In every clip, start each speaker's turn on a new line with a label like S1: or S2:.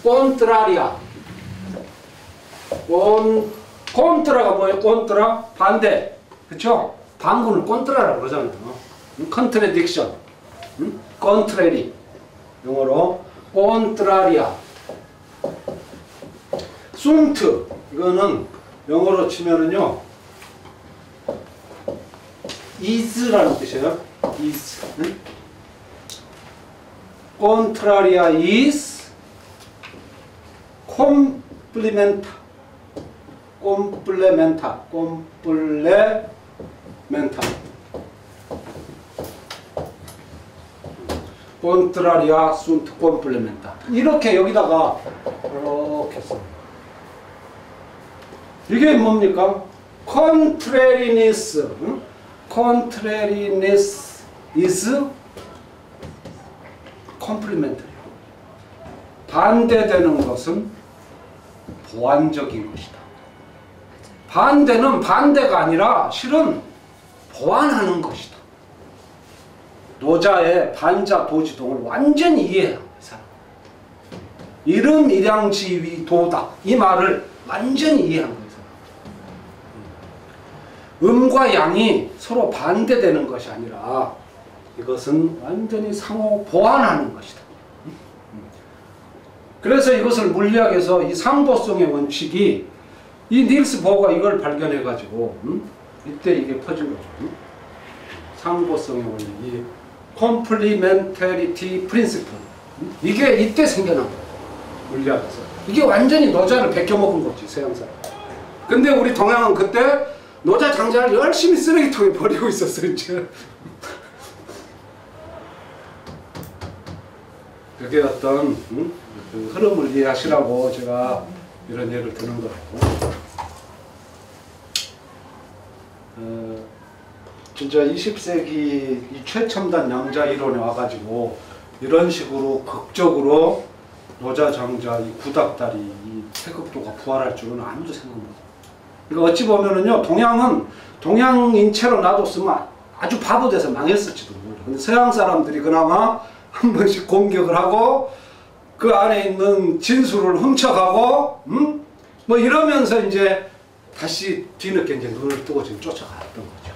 S1: 콘트라리아. 콘트라가 뭐예요? 콘트라? 반대. 그쵸? 반군을 콘트라라고 그러잖아요. 컨트레딕션. 컨트레리. 영어로 콘트라리아. 순트. 이거는 영어로 치면은요, is라는 뜻이에요. is. 콘트라리아 is 콤플리멘타. 콤플레멘타. 콘트라리아 순트 콤플레멘타. 이렇게 여기다가 이렇게 씁니다. 이게 뭡니까? contrariness. contrariness is complementary. 반대되는 것은 보완적인 것이다. 반대는 반대가 아니라 실은 보완하는 것이다. 노자의 반자 도지동을 완전히 이해해요. 이름 일양지위 도다. 이 말을 완전히 이해한 거예요. 음과 양이 서로 반대되는 것이 아니라 이것은 완전히 상호 보완하는 것이다. 그래서 이것을 물리학에서 이 상보성의 원칙이, 이 닐스 보어가 이걸 발견해 가지고 이때 이게 퍼진 거죠. 상보성의 원칙이 complementarity principle. 이게 이때 생겨난 거예요. 물리학에서. 이게 완전히 노자를 베껴먹은 거지, 서양사람. 근데 우리 동양은 그때 노자 장자를 열심히 쓰레기통에 버리고 있었어요, 이제. 그게 어떤 그 흐름을 이해하시라고 제가 이런 예를 드는 거라고. 진짜 20세기 이 최첨단 양자 이론에 와가지고 이런 식으로 극적으로 노자 장자 이 구닥다리 이 태극도가 부활할 줄은 아무도 생각 못해요. 그러니까 어찌 보면은요, 동양은 동양인체로 놔뒀으면 아주 바보 돼서 망했을지도 몰라요. 근데 서양 사람들이 그나마 한 번씩 공격을 하고 그 안에 있는 진술을 훔쳐가고 뭐 이러면서 이제 다시 뒤늦게 이제 눈을 뜨고 지금 쫓아갔던 거죠.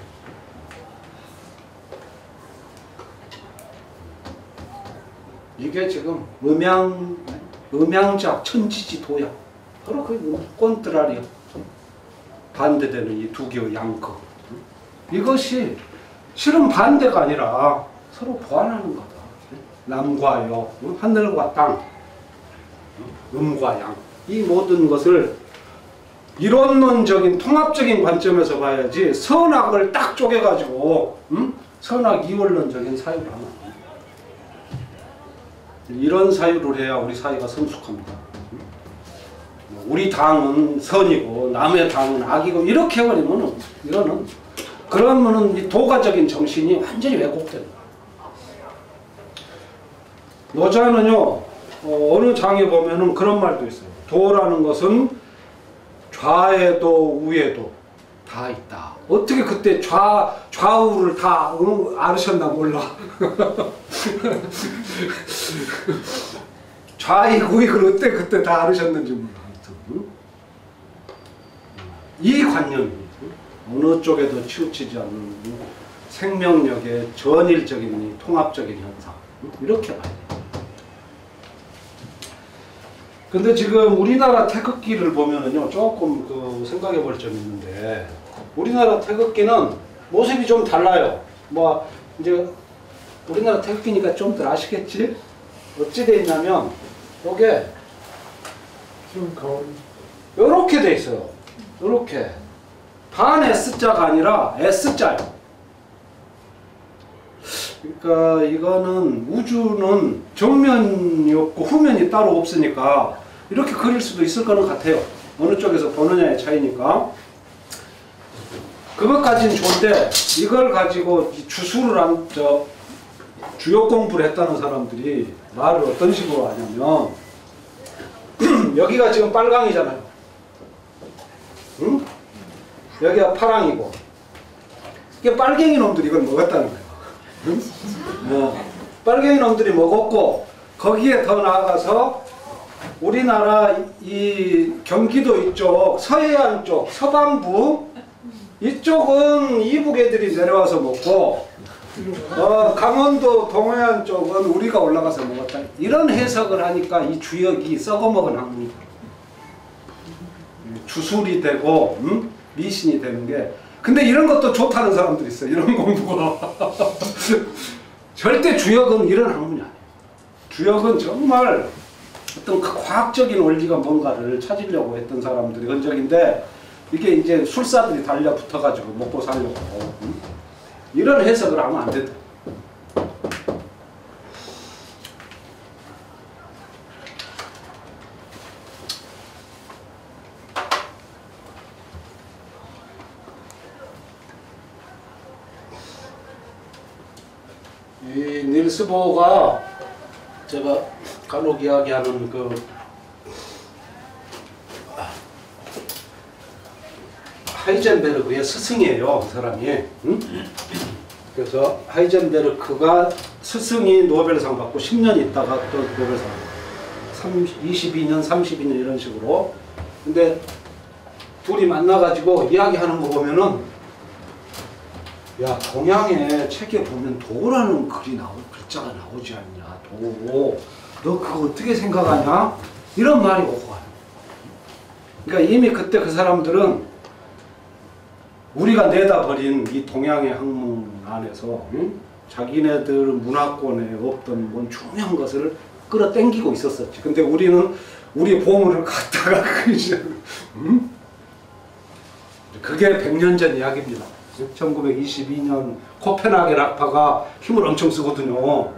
S1: 이게 지금 음양자 천지지 도약, 바로 그 꼰트라리아, 반대되는 이 두 개의 양극. 이것이 실은 반대가 아니라 서로 보완하는 거다. 남과 여, 하늘과 땅, 음과 양, 이 모든 것을 이론론적인 통합적인 관점에서 봐야지 선악을 딱 쪼개가지고 선악 이원론적인 사유를 하면 안 돼요. 이런 사유를 해야 우리 사회가 성숙합니다. 우리 당은 선이고 남의 당은 악이고 이렇게 해버리면은 그러면은 이 도가적인 정신이 완전히 왜곡되는 거예요. 노자는요, 어느 장에 보면은 그런 말도 있어요. 도라는 것은 좌에도 우에도 다 있다. 어떻게 그때 좌우를 다 알으셨나 몰라. 좌익 우익을 어때 그때 다 알으셨는지 몰라. 이 관념이 어느 쪽에도 치우치지 않는 생명력의 전일적인 통합적인 현상, 이렇게 봐야 돼요. 근데 지금 우리나라 태극기를 보면은요, 조금 그 생각해 볼 점이 있는데, 우리나라 태극기는 모습이 좀 달라요. 뭐 이제 우리나라 태극기니까 좀들 아시겠지? 어찌 돼 있냐면 요게 좀 요렇게 돼 있어요. 요렇게 반 S자가 아니라 S자예요. 그러니까 이거는 우주는 정면이 없고 후면이 따로 없으니까 이렇게 그릴 수도 있을 거는 같아요. 어느 쪽에서 보느냐의 차이니까. 그것까지는 좋은데 이걸 가지고 주술을 주요 공부를 했다는 사람들이 말을 어떤 식으로 하냐면 여기가 지금 빨강이잖아요. 응? 여기가 파랑이고 이게 빨갱이 놈들이 이걸 먹었다는 거예요. 응? 빨갱이 놈들이 먹었고 거기에 더 나아가서 우리나라 이 경기도 이쪽 서해안 쪽 서반부 이쪽은 이북 애들이 내려와서 먹고 강원도 동해안 쪽은 우리가 올라가서 먹었다. 이런 해석을 하니까 이 주역이 썩어먹은 학문이 주술이 되고 미신이 되는 게. 근데 이런 것도 좋다는 사람들이 있어요. 이런 공부가. 절대 주역은 이런 학문이 아니에요. 주역은 정말 어떤 과학적인 원리가 뭔가를 찾으려고 했던 사람들의 흔적인데 이게 이제 술사들이 달려붙어가지고 먹고 살려고 이런 해석을 하면 안 된다. 이 닐스 보어가 제가 간혹 이야기하는 그 하이젠베르크의 스승이에요, 그 사람이. 그래서 하이젠베르크가 스승이 노벨상 받고 10년 있다가 또 노벨상 22년, 32년 이런 식으로. 근데 둘이 만나가지고 이야기하는 거 보면은 야, 동양의 책에 보면 도라는 글자가 나오지 않냐, 도. 너 그거 어떻게 생각하냐? 이런 말이 오고 가요. 그러니까 이미 그때 그 사람들은 우리가 내다버린 이 동양의 학문 안에서 자기네들 문화권에 없던 뭔 중요한 것을 끌어당기고 있었었지. 근데 우리는 우리 보물을 갖다가 그게 100년 전 이야기입니다. 1922년 코펜하겐 학파가 힘을 엄청 쓰거든요.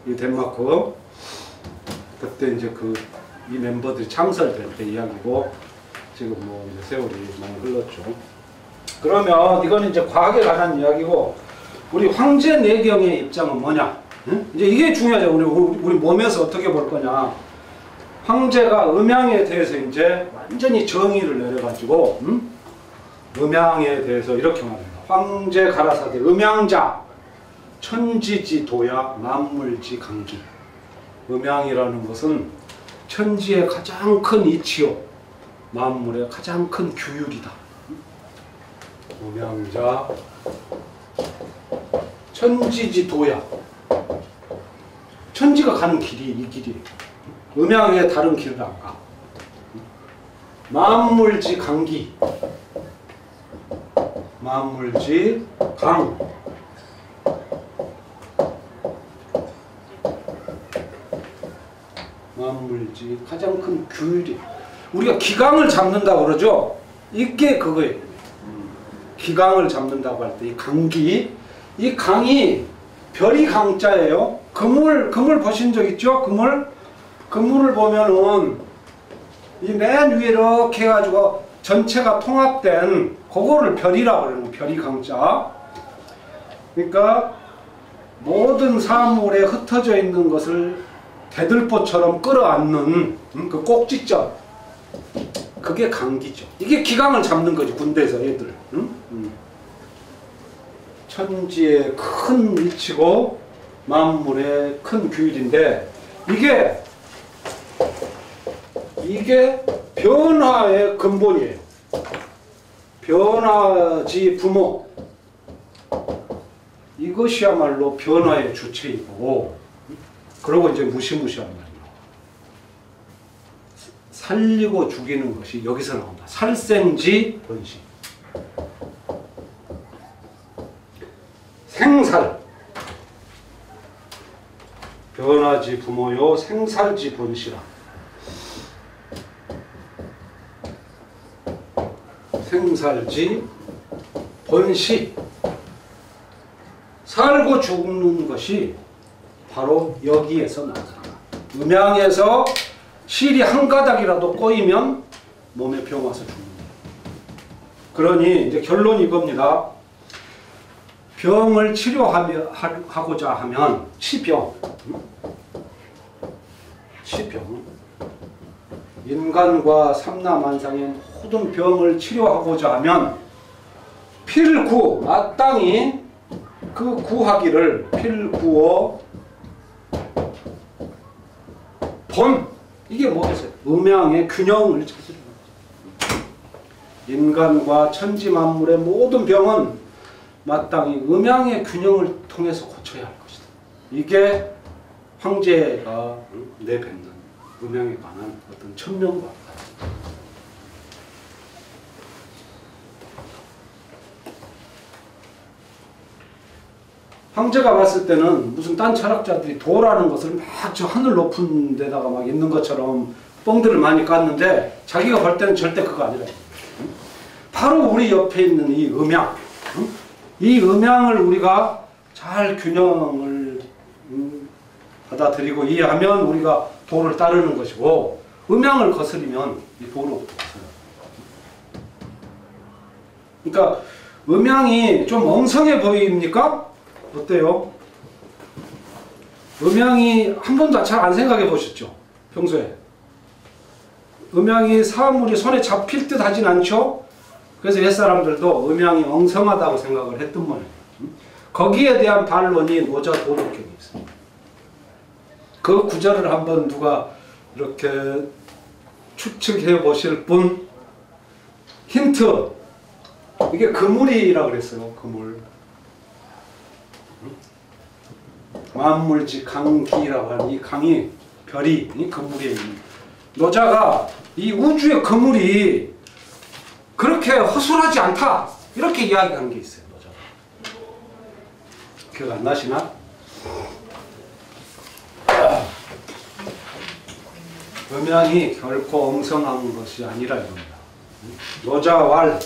S1: 이 덴마크. 그때 이제 이 멤버들이 창설될 때 이야기고 지금 뭐 이제 세월이 많이 흘렀죠. 그러면 이건 이제 과학에 관한 이야기고 우리 황제 내경의 입장은 뭐냐? 이제 이게 중요하죠. 우리 몸에서 어떻게 볼 거냐? 황제가 음양에 대해서 이제 완전히 정의를 내려가지고 음양에 대해서 이렇게 말합니다. 황제 가라사대 음양자 천지지 도야 만물지 강기. 음양이라는 것은 천지의 가장 큰 이치요 만물의 가장 큰 규율이다. 음양자 천지지 도야. 천지가 가는 길이 이 길이에요. 음양에 다른 길을 안 가. 만물지 강기. 만물지 강. 만물지 가장 큰 규율이. 우리가 기강을 잡는다고 그러죠. 이게 그거예요. 기강을 잡는다고 할 때 이 강기. 이 강이 별이 강자예요. 그물 보신 적 있죠? 그물을 보면은 이 맨 위에 이렇게 해가지고 전체가 통합된 그거를 별이라고 그러는 별이 강자. 그러니까 모든 사물에 흩어져 있는 것을 대들보처럼 끌어안는 그 꼭지점. 그게 강기죠. 이게 기강을 잡는 거지, 군대에서 애들. 천지의 큰 이치고 만물의 큰 규율인데 이게 변화의 근본이에요. 변화지 부모. 이것이야말로 변화의 주체이고, 그러고 이제 무시무시한 말이에요. 살리고 죽이는 것이 여기서 나온다. 살생지 번식. 생살. 변화지 부모요 생살지 번시라. 생살지 번시. 살고 죽는 것이 바로 여기에서 나타나. 음양에서 실이 한 가닥이라도 꼬이면 몸에 병 와서 죽는다. 그러니 이제 결론이 이겁니다. 병을 치료하고자 하면 치병. 인간과 삼라만상의 모든 병을 치료하고자 하면 필구, 마땅히 그 구하기를 필구어 본, 이게 뭐겠어요? 음양의 균형을 찾으려는 거죠. 인간과 천지 만물의 모든 병은 마땅히 음양의 균형을 통해서 고쳐야 할 것이다. 이게 황제가 내뱉는 음양에 관한 어떤 천명과 황제가 봤을 때는 무슨 딴 철학자들이 도라는 것을 막 저 하늘 높은 데다가 막 있는 것처럼 뻥들을 많이 깠는데 자기가 볼 때는 절대 그거 아니라 바로 우리 옆에 있는 이 음양, 이 음양을 우리가 잘 균형을 받아들이고 이해하면 우리가 도를 따르는 것이고, 음양을 거스리면 이 도로부터 거스려요. 그러니까 음양이 좀 엉성해 보입니까? 어때요? 음양이 한 번도 잘 안 생각해 보셨죠? 평소에. 음양이 사물이 손에 잡힐 듯 하진 않죠? 그래서 옛사람들도 음양이 엉성하다고 생각을 했던 모양이에요. 거기에 대한 반론이 노자 도덕경이 있습니다. 그 구절을 한번 누가 이렇게 추측해 보실 분? 힌트! 이게 그물이라고 그랬어요. 그물. 만물지 강기라고 하는 이 강이, 별이 이 그물에 있는 노자가 이 우주의 그물이 그렇게 허술하지 않다 이렇게 이야기한 게 있어요. 노자가. 기억 안 나시나? 음양이 결코 엉성한 것이 아니라 이겁니다. 노자왈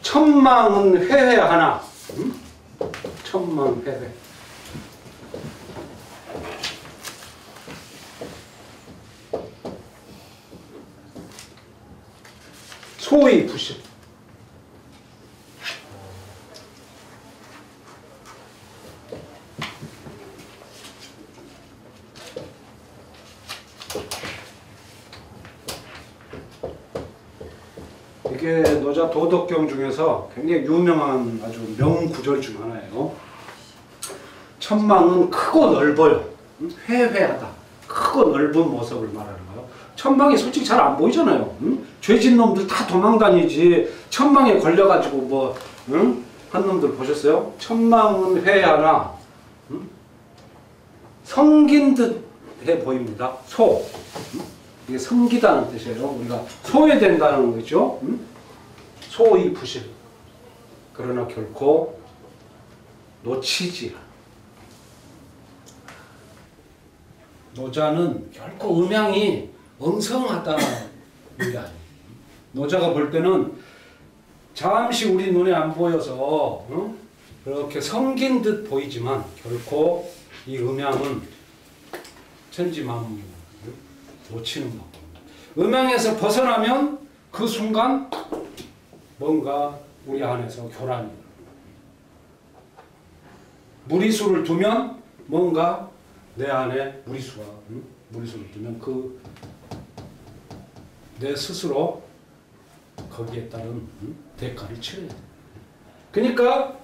S1: 천망은 회회하나, 천망회회. 소의 부실. 이게 노자 도덕경 중에서 굉장히 유명한 아주 명구절 중 하나예요. 천망은 크고 넓어요. 회회하다. 크고 넓은 모습을 말하는 거예요. 천망이 솔직히 잘 안 보이잖아요. 죄진 놈들 다 도망다니지. 천망에 걸려가지고 뭐 한 놈들 보셨어요? 천망은 회하나 성긴 듯 해 보입니다. 소. 이게 섬기다는 뜻이에요. 우리가 소외된다는 거죠. 소의 부실. 그러나 결코 놓치지. 노자는 결코 음양이 엉성하다는 게 아니에요. 노자가 볼 때는 잠시 우리 눈에 안 보여서 그렇게 섬긴 듯 보이지만 결코 이 음양은 천지만물을 놓치는 겁니다. 음양에서 벗어나면 그 순간 뭔가 우리 안에서 교란이, 무리수를 두면 뭔가 내 안에 무리수를 두면 그 내 스스로 거기에 따른 대가를 치러야 돼. 그러니까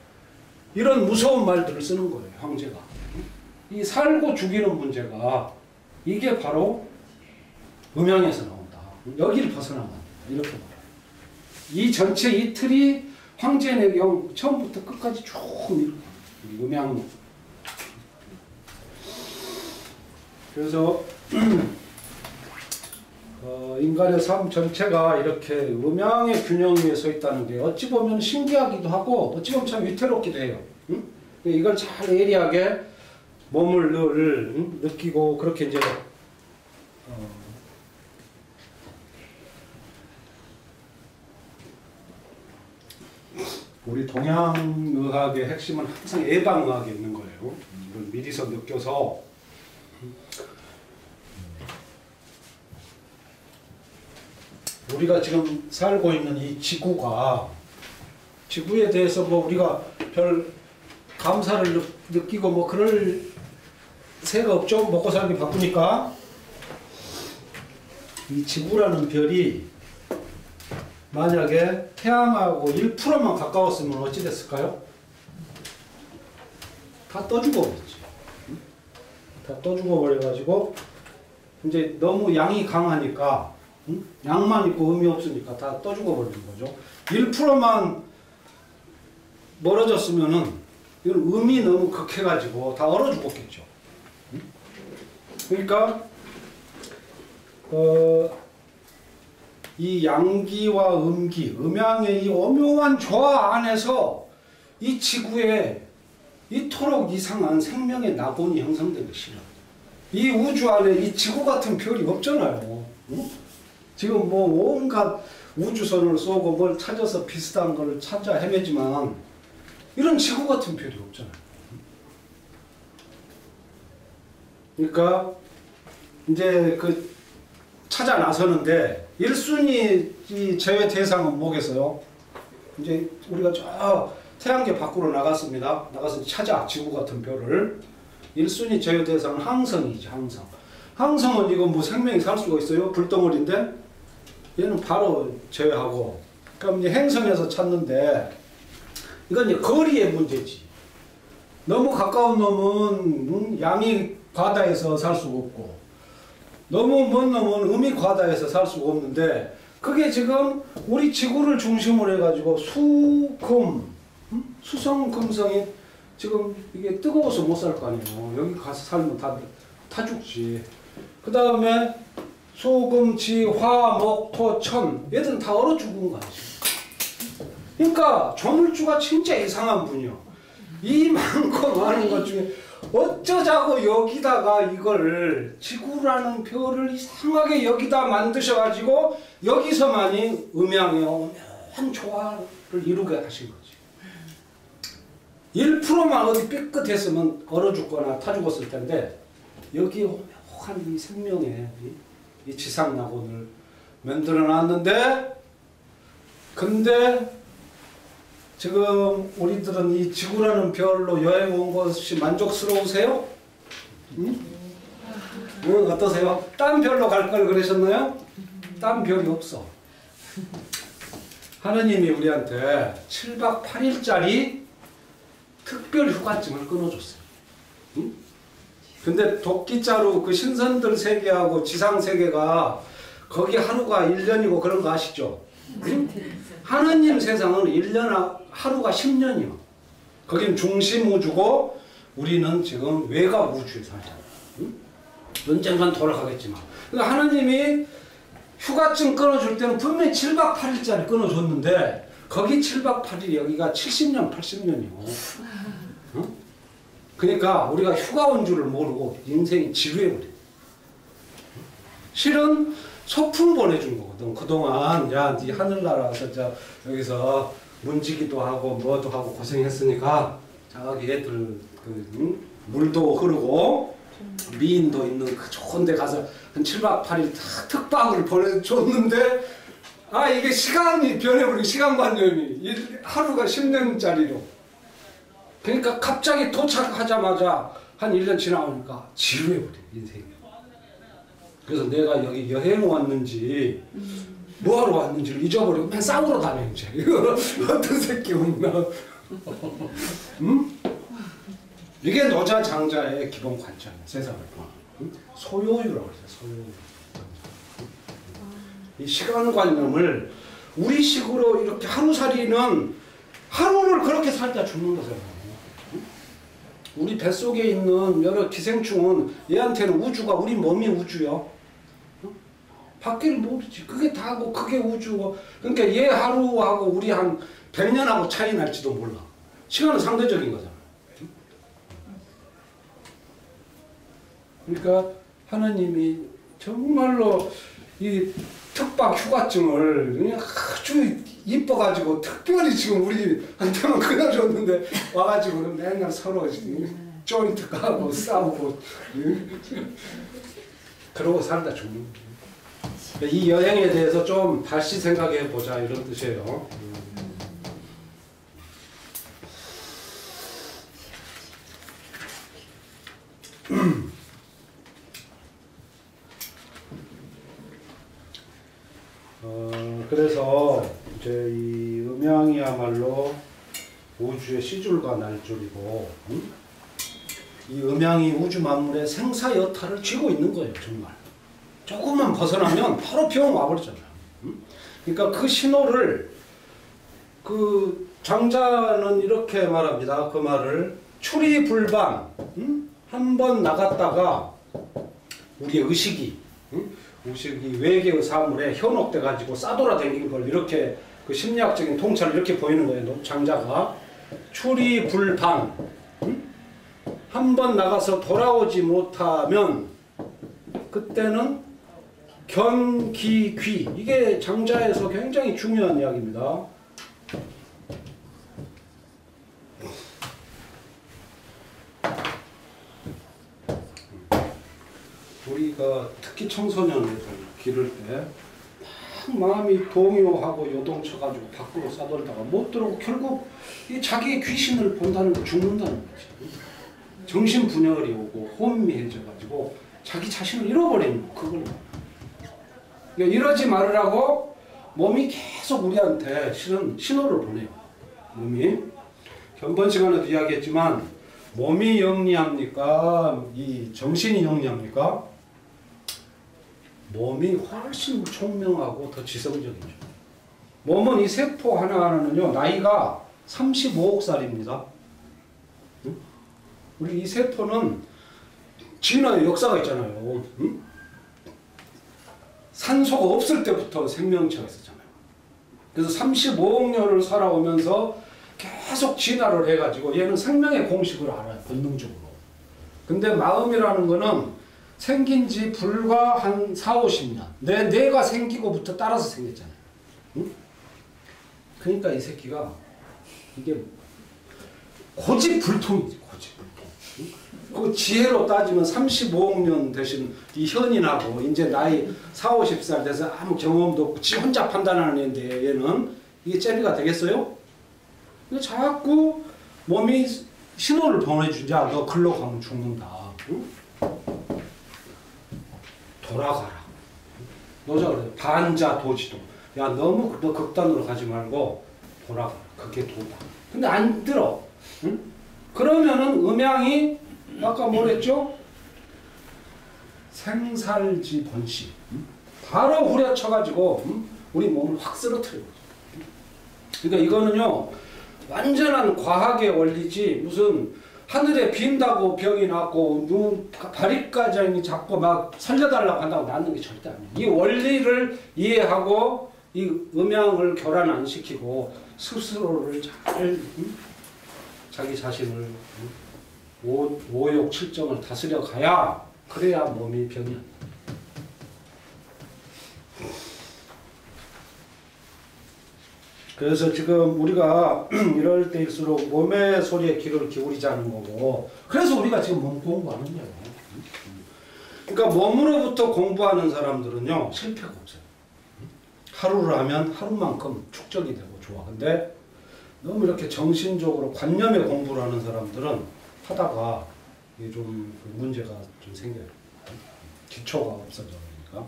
S1: 이런 무서운 말들을 쓰는 거예요. 황제가. 이 살고 죽이는 문제가 이게 바로 음양에서 나온다. 여기를 벗어나면 안 된다. 이렇게 말해요. 이 전체 이 틀이 황제의 내경 처음부터 끝까지 쭉 이렇게 음양. 그래서 인간의 삶 전체가 이렇게 음양의 균형 위에 서 있다는 게 어찌 보면 신기하기도 하고 어찌 보면 참 위태롭기도 해요. 이걸 잘 예리하게 몸을 늘 느끼고 그렇게 이제 우리 동양의학의 핵심은 항상 예방의학에 있는 거예요. 이걸 미리서 느껴서 우리가 지금 살고 있는 이 지구에 대해서 뭐 우리가 별 감사를 느끼고 뭐 그럴 새가 없죠. 먹고 살기 바쁘니까. 이 지구라는 별이 만약에 태양하고 1%만 가까웠으면 어찌 됐을까요? 다 떠 죽어버렸지. 다 떠 죽어버려가지고 이제 너무 양이 강하니까 양만 있고 음이 없으니까 다 떠 죽어버리는 거죠. 1%만 멀어졌으면은 이건 음이 너무 극해가지고 다 얼어 죽었겠죠. 그러니까 이 양기와 음기, 음양의 이 오묘한 조화 안에서 이 지구에 이토록 이상한 생명의 낙원이 형성된 것이라. 이 우주 안에 이 지구 같은 별이 없잖아요. 응? 지금 뭐 온갖 우주선을 쏘고 뭘 찾아서 비슷한 걸 찾아 헤매지만 이런 지구 같은 별이 없잖아요. 그러니까 이제 그 찾아 나서는데 1순위 제외 대상은 뭐겠어요? 이제 우리가 저 태양계 밖으로 나갔습니다. 나가서 찾아 지구 같은 별을 1순위 제외 대상은 항성이지. 항성. 항성은 이거 뭐 생명이 살 수가 있어요? 불덩어리인데 얘는 바로 제외하고. 그럼 이제 행성에서 찾는데 이건 이제 거리의 문제지. 너무 가까운 놈은 양이 과다해서 살 수가 없고 너무 먼 놈은 음이 과다해서 살 수가 없는데 그게 지금 우리 지구를 중심으로 해가지고 수성, 금성이 지금 이게 뜨거워서 못 살 거 아니에요. 여기 가서 살면 다 죽지. 그 다음에 수, 금, 지, 화, 목, 토, 천 얘들은 다 얼어 죽은 거 아니지. 그러니까 조물주가 진짜 이상한 분이요. 이 많고 많은 것 중에 어쩌자고 여기다가 이걸 지구라는 별을 이상하게 여기다 만드셔가지고 여기서만이 음양의 오묘한 조화를 이루게 하신 거지. 1%만 어디 삐끗했으면 얼어 죽거나 타 죽었을 텐데 여기에 오묘한 이 생명의 이 지상 낙원을 만들어 놨는데 근데 지금 우리들은 이 지구라는 별로 여행 온 것이 만족스러우세요? 응? 응, 어떠세요? 딴 별로 갈 걸 그러셨나요? 딴 별이 없어. 하느님이 우리한테 7박 8일짜리 특별 휴가증을 끊어줬어요. 응? 근데 도끼자루 그 신선들 세계하고 지상 세계가 거기 하루가 1년이고 그런 거 아시죠? 응? 하느님 세상은 1년 하루가 10년이요. 거긴 중심 우주고 우리는 지금 외곽 우주에 살잖아요. 응? 언젠간 돌아가겠지만. 그러니까 하느님이 휴가증 끊어줄 때는 분명히 7박 8일짜리 끊어줬는데 거기 7박 8일 여기가 70년 80년이고 응? 그러니까 우리가 휴가 온 줄을 모르고 인생이 지루해버려요. 실은 소풍 보내준 거거든. 그동안 야, 네 하늘나라에서 여기서 문지기도 하고 뭐도 하고 고생했으니까 저기 애들 물도 흐르고 미인도 있는 그 좋은 데 가서 한 7박 8일 특박을 보내줬는데 아 이게 시간이 변해버리고 시간관념이 하루가 10년짜리로 그러니까 갑자기 도착하자마자 한 1년 지나오니까 지루해버려 인생이. 그래서 내가 여기 여행 왔는지 뭐하러 왔는지를 잊어버리고 맨 싸우러 다녀 이제. 어떤 새끼 없나. 응? 이게 노자장자의 기본 관점이야. 세상을 보면. 응? 소요유라고 그러죠. 소요유. 이 시간관념을 우리식으로 이렇게 하루살이는 하루를 그렇게 살다 죽는 거잖아요. 응? 우리 뱃속에 있는 여러 기생충은 얘한테는 우주가 우리 몸이 우주요. 밖에를 모르지. 그게 다고 그게 우주고. 그러니까 얘 하루하고 우리 한 100년하고 차이 날지도 몰라. 시간은 상대적인 거잖아. 그러니까 하느님이 정말로 이 특박 휴가증을 그냥 아주 이뻐가지고 특별히 지금 우리한테만 끊어줬는데 와가지고 맨날 서로 조인트 까고 싸우고 그러고 살다 죽는 거예요. 이 여행에 대해서 좀 다시 생각해 보자 이런 뜻이에요. 그래서 이제 이 음양이야말로 우주의 시줄과 날줄이고, 이 음양이 우주 만물의 생사 여타를 쥐고 있는 거예요, 정말. 조금만 벗어나면 바로 병 와버리잖아요. 그러니까 그 신호를 그 장자는 이렇게 말합니다. 그 말을 출이불방, 한번 나갔다가 우리의 의식이 외계의 사물에 현혹돼 가지고 싸돌아다니는 걸 이렇게 그 심리학적인 통찰을 이렇게 보이는 거예요. 장자가 출이불방, 한번 나가서 돌아오지 못하면 그때는 견기귀, 이게 장자에서 굉장히 중요한 이야기입니다. 우리가 특히 청소년들 기를 때 막 마음이 동요하고 요동쳐가지고 밖으로 싸돌다가 못 들어오고 결국 이 자기의 귀신을 본다는 거 죽는다는 거지. 정신분열이 오고 혼미해져가지고 자기 자신을 잃어버리는 거, 그걸. 그러니까 이러지 말으라고 몸이 계속 우리한테 실은 신호를 보내요. 몸이. 전번 시간에도 이야기했지만 몸이 영리합니까? 이 정신이 영리합니까? 몸이 훨씬 총명하고 더 지성적이죠. 몸은 이 세포 하나하나는요, 나이가 35억 살입니다. 우리 이 세포는 진화의 역사가 있잖아요. 산소가 없을 때부터 생명체가 있었잖아요. 그래서 35억 년을 살아오면서 계속 진화를 해가지고 얘는 생명의 공식을 알아요. 본능적으로. 근데 마음이라는 거는 생긴 지 불과 한 4, 50년. 뇌가 생기고부터 따라서 생겼잖아요. 응? 그러니까 이 새끼가 이게 고집불통이지. 고집불통. 응? 그 지혜로 따지면 35억 년 대신 이 현인하고 이제 나이 4, 50살 돼서 아무 경험도 없고 지 혼자 판단하는 애인데 얘는 이게 째비가 되겠어요? 자꾸 몸이 신호를 보내주지. 야, 너 글로 가면 죽는다. 응? 돌아가라. 노자 그래요. 반자도지도. 야, 너무 너 극단으로 가지 말고 돌아가라. 그게 도다. 근데 안 들어. 응? 그러면은 음양이 아까 뭐랬죠? 생살지 번식. 바로 후려쳐가지고 우리 몸을 확 쓰러뜨려요. 그러니까 이거는요, 완전한 과학의 원리지 무슨 하늘에 빈다고 병이 났고 바리가장이 자꾸 막 살려달라고 한다고 낫는 게 절대 아니에요. 이 원리를 이해하고 이 음양을 교란 안 시키고 스스로를 잘 자기 자신을 오욕 칠정을 다스려 가야, 그래야 몸이 병이 안 나. 그래서 지금 우리가 이럴 때일수록 몸의 소리에 귀를 기울이지 않는 거고, 그래서 우리가 지금 몸 공부하는 거예요. 그러니까 몸으로부터 공부하는 사람들은요, 실패가 없어요. 하루를 하면 하루만큼 축적이 되고 좋아. 근데 너무 이렇게 정신적으로 관념의 공부를 하는 사람들은 하다가 이게 좀 문제가 좀 생겨요. 기초가 없어져 버리니까.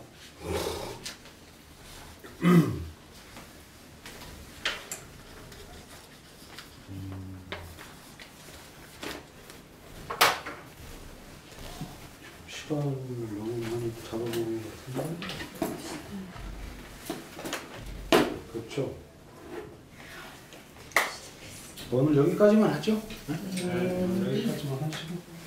S1: 시간을 너무 많이 잡아먹는 것 같은데? 그렇죠. 오늘 여기까지만 하죠? 네. 여기까지만 하시고.